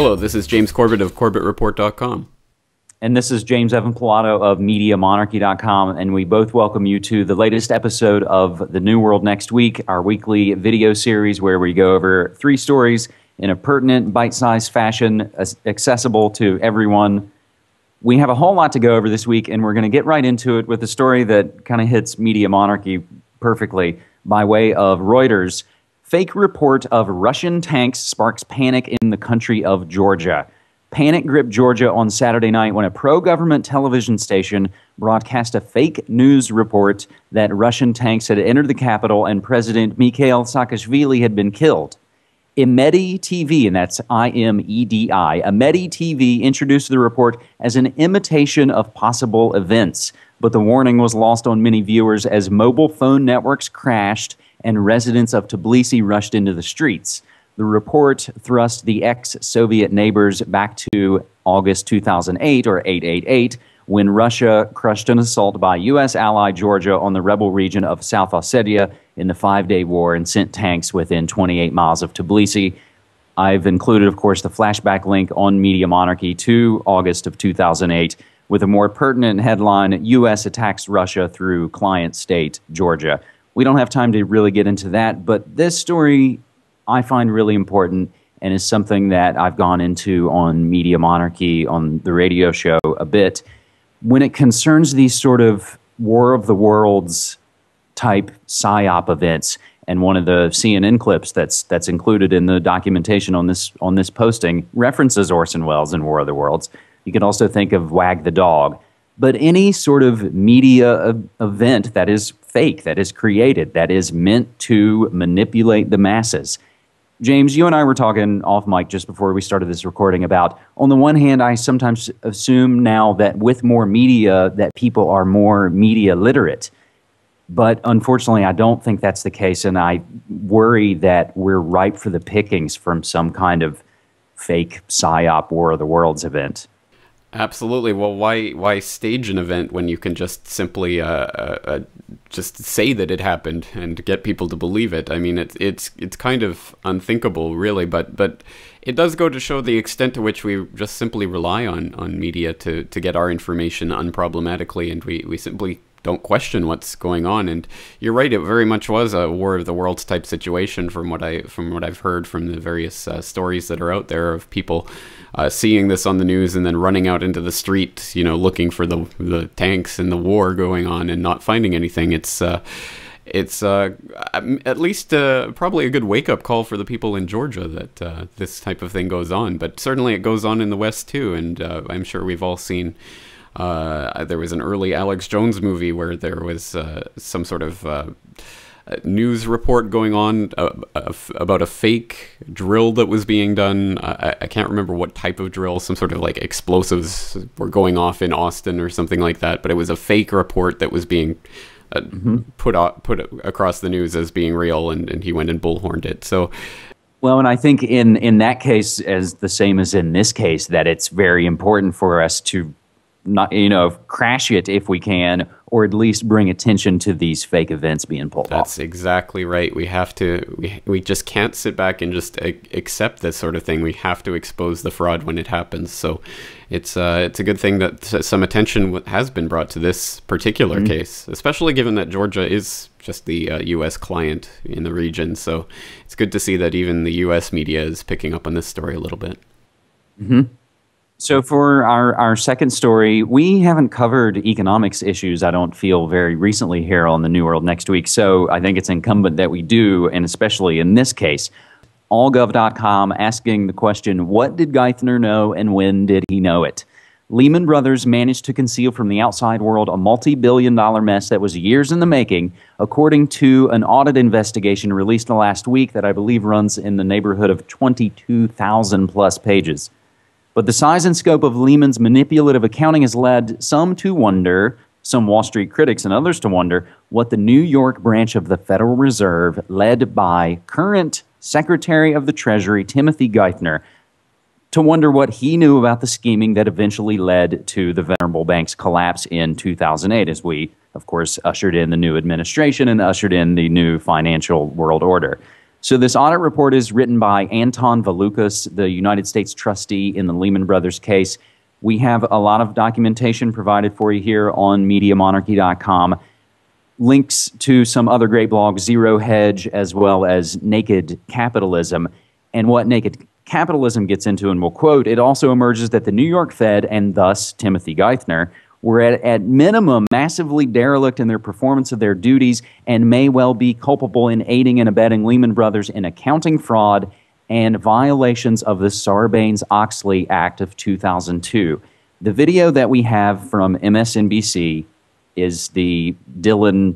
Hello, this is James Corbett of CorbettReport.com. And this is James Evan Pilato of MediaMonarchy.com, and we both welcome you to the latest episode of The New World Next Week, our weekly video series where we go over 3 stories in a pertinent, bite-sized fashion, accessible to everyone. We have a whole lot to go over this week, and we're going to get right into it with a story that kind of hits Media Monarchy perfectly by way of Reuters. Fake report of Russian tanks sparks panic in the country of Georgia. Panic gripped Georgia on Saturday night when a pro-government television station broadcast a fake news report that Russian tanks had entered the capital and President Mikhail Saakashvili had been killed. Imedi TV, and that's I-M-E-D-I, Imedi TV introduced the report as an imitation of possible events, but the warning was lost on many viewers as mobile phone networks crashed and residents of Tbilisi rushed into the streets. The report thrust the ex-Soviet neighbors back to August 2008, or 888, when Russia crushed an assault by U.S. ally Georgia on the rebel region of South Ossetia in the 5-day war and sent tanks within 28 miles of Tbilisi. I've included, of course, the flashback link on Media Monarchy to August of 2008 with a more pertinent headline, U.S. attacks Russia through client state Georgia. We don't have time to really get into that, but this story I find really important and is something that I've gone into on Media Monarchy on the radio show a bit. When it concerns these sort of War of the Worlds type Psyop events, and one of the CNN clips that's included in the documentation on this posting references Orson Welles in War of the Worlds. You can also think of Wag the Dog. But any sort of media event that is fake, that is created, that is meant to manipulate the masses. James, you and I were talking off mic just before we started this recording about, on the one hand, I sometimes assume now that with more media that people are more media literate. But unfortunately, I don't think that's the case, and I worry that we're ripe for the pickings from some kind of fake Psyop War of the Worlds event. Absolutely. Well, why stage an event when you can just simply just say that it happened and get people to believe it? I mean, it's kind of unthinkable, really, but it does go to show the extent to which we just simply rely on media to get our information unproblematically, and we simply don't question what's going on. And you're right, it very much was a War of the Worlds type situation from what I've heard from the various stories that are out there of people seeing this on the news and then running out into the street, you know, looking for the tanks and the war going on and not finding anything. It's at least probably a good wake-up call for the people in Georgia that this type of thing goes on. But certainly it goes on in the West too, and I'm sure we've all seen. There was an early Alex Jones movie where there was some sort of news report going on about a fake drill that was being done. I can't remember what type of drill, some sort of like explosives were going off in Austin or something like that, but it was a fake report that was being put across the news as being real, and he went and bullhorned it. So, well, and I think in that case, as the same as in this case, that it's very important for us to not, crash it if we can, or at least bring attention to these fake events being pulled off. That's exactly right. We have to, we just can't sit back and just accept this sort of thing. We have to expose the fraud when it happens. So it's a good thing that some attention has been brought to this particular case, especially given that Georgia is just the U.S. client in the region. So it's good to see that even the U.S. media is picking up on this story a little bit. So for our second story, we haven't covered economics issues, I don't feel, very recently here on The New World Next Week. So I think it's incumbent that we do, and especially in this case. Allgov.com asking the question, what did Geithner know and when did he know it? Lehman Brothers managed to conceal from the outside world a multi-billion-dollar mess that was years in the making, according to an audit investigation released last week that I believe runs in the neighborhood of 22,000 plus pages. But the size and scope of Lehman's manipulative accounting has led some to wonder, some Wall Street critics and others to wonder, what the New York branch of the Federal Reserve, led by current Secretary of the Treasury Timothy Geithner, to wonder what he knew about the scheming that eventually led to the venerable bank's collapse in 2008, as we, of course, ushered in the new administration and ushered in the new financial world order. So this audit report is written by Anton Valukas, the United States trustee in the Lehman Brothers case. We have a lot of documentation provided for you here on MediaMonarchy.com. Links to some other great blogs, Zero Hedge, as well as Naked Capitalism. And what Naked Capitalism gets into, and we'll quote, it also emerges that the New York Fed, and thus Timothy Geithner, were at minimum massively derelict in their performance of their duties and may well be culpable in aiding and abetting Lehman Brothers in accounting fraud and violations of the Sarbanes-Oxley Act of 2002. The video that we have from MSNBC is the Dylan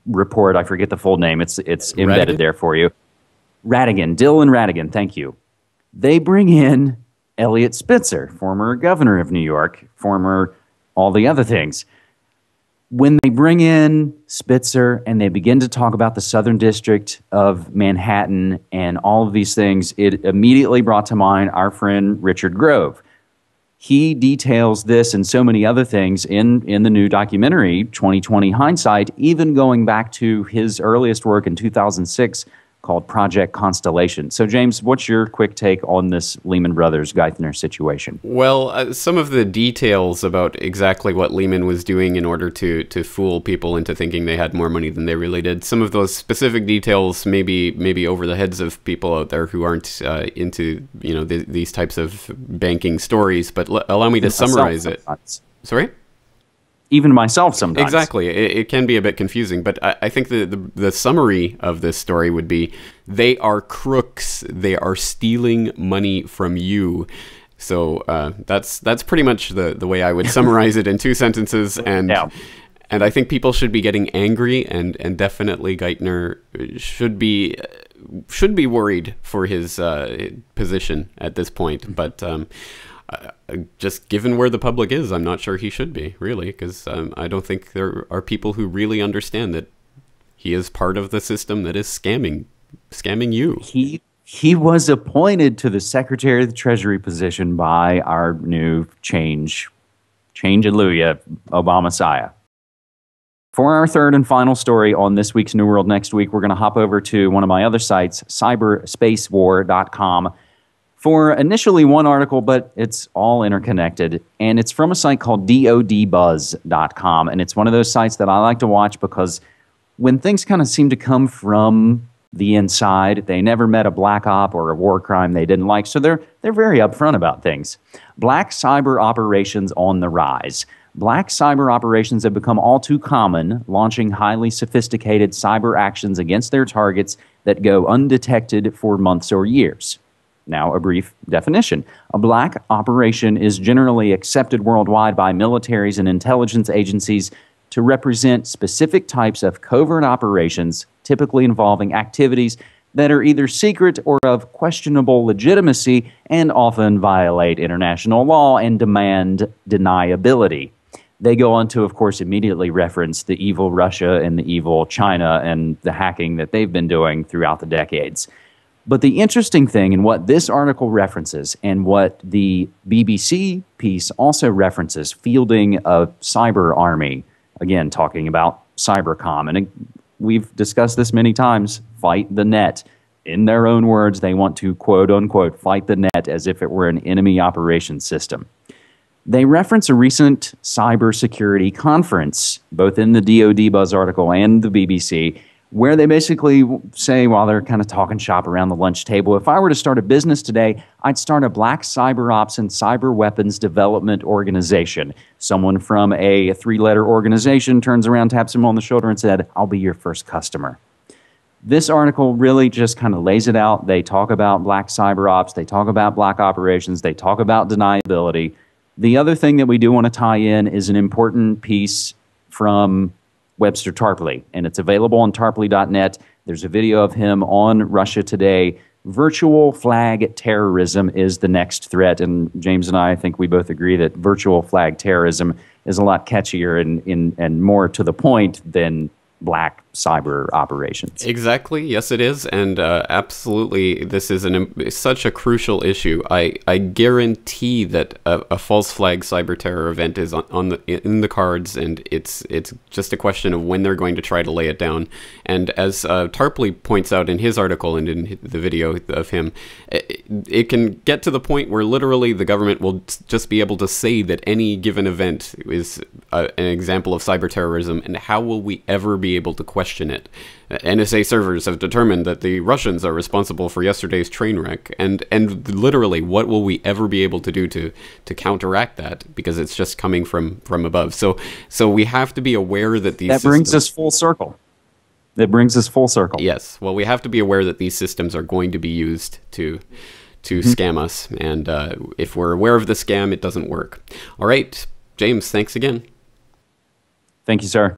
report. I forget the full name. It's embedded there for you. Dylan Ratigan, thank you. They bring in Eliot Spitzer, former governor of New York, former all the other things. When they bring in Spitzer and they begin to talk about the Southern District of Manhattan and all of these things, it immediately brought to mind our friend Richard Grove. He details this and so many other things in the new documentary, 2020 Hindsight, even going back to his earliest work in 2006 called Project Constellation. So, James, what's your quick take on this Lehman Brothers Geithner situation? Well, some of the details about exactly what Lehman was doing in order to fool people into thinking they had more money than they really did. Some of those specific details maybe over the heads of people out there who aren't into these types of banking stories. But allow me to summarize it. Sorry? Even myself sometimes. Exactly. It can be a bit confusing, but I think the summary of this story would be, they are crooks. They are stealing money from you. So that's pretty much the way I would summarize it in 2 sentences. And yeah. And I think people should be getting angry, and definitely Geithner should be worried for his position at this point. But just given where the public is, I'm not sure he should be, really, because I don't think there are people who really understand that he is part of the system that is scamming you. He was appointed to the Secretary of the Treasury position by our new change-alleluia, Obama-Siah. For our third and final story on this week's New World Next Week, we're going to hop over to one of my other sites, cyberspacewar.com, for initially one article, but it's all interconnected. And it's from a site called dodbuzz.com. And it's one of those sites that I like to watch because when things kind of seem to come from the inside, they never met a black op or a war crime they didn't like. So they're very upfront about things. Black cyber operations on the rise. Black cyber operations have become all too common, launching highly sophisticated cyber actions against their targets that go undetected for months or years. Now, a brief definition. A black operation is generally accepted worldwide by militaries and intelligence agencies to represent specific types of covert operations, typically involving activities that are either secret or of questionable legitimacy and often violate international law and demand deniability. They go on to, of course, immediately reference the evil Russia and the evil China and the hacking that they've been doing throughout the decades. But the interesting thing, and what this article references, and what the BBC piece also references, fielding a cyber army, again, talking about Cybercom, and we've discussed this many times, fight the net. In their own words, they want to, quote unquote, fight the net as if it were an enemy operations system. They reference a recent cybersecurity conference, both in the DoD Buzz article and the BBC, where they basically say, while they're kind of talking shop around the lunch table, if I were to start a business today, I'd start a black cyber ops and cyber weapons development organization. Someone from a 3-letter organization turns around, taps him on the shoulder and said, I'll be your first customer. This article really just kind of lays it out. They talk about black cyber ops. They talk about black operations. They talk about deniability. The other thing that we do want to tie in is an important piece from Webster Tarpley, and it's available on tarpley.net. There's a video of him on Russia Today. Virtual flag terrorism is the next threat, and James and I think we both agree that virtual flag terrorism is a lot catchier and more to the point than black cyber operations. Exactly. Yes, it is. And absolutely, this is such a crucial issue. I guarantee that a false flag cyber terror event is in the cards, and it's just a question of when they're going to try to lay it down. And as Tarpley points out in his article and in the video of him, it can get to the point where literally the government will just be able to say that any given event is an example of cyber terrorism, and how will we ever be able to question it? NSA servers have determined that the Russians are responsible for yesterday's train wreck, and literally, what will we ever be able to do to counteract that? Because it's just coming from above. So we have to be aware that these brings us full circle. That brings us full circle. Yes. Well, we have to be aware that these systems are going to be used to scam us, and if we're aware of the scam, it doesn't work. All right, James, thanks again. Thank you, sir.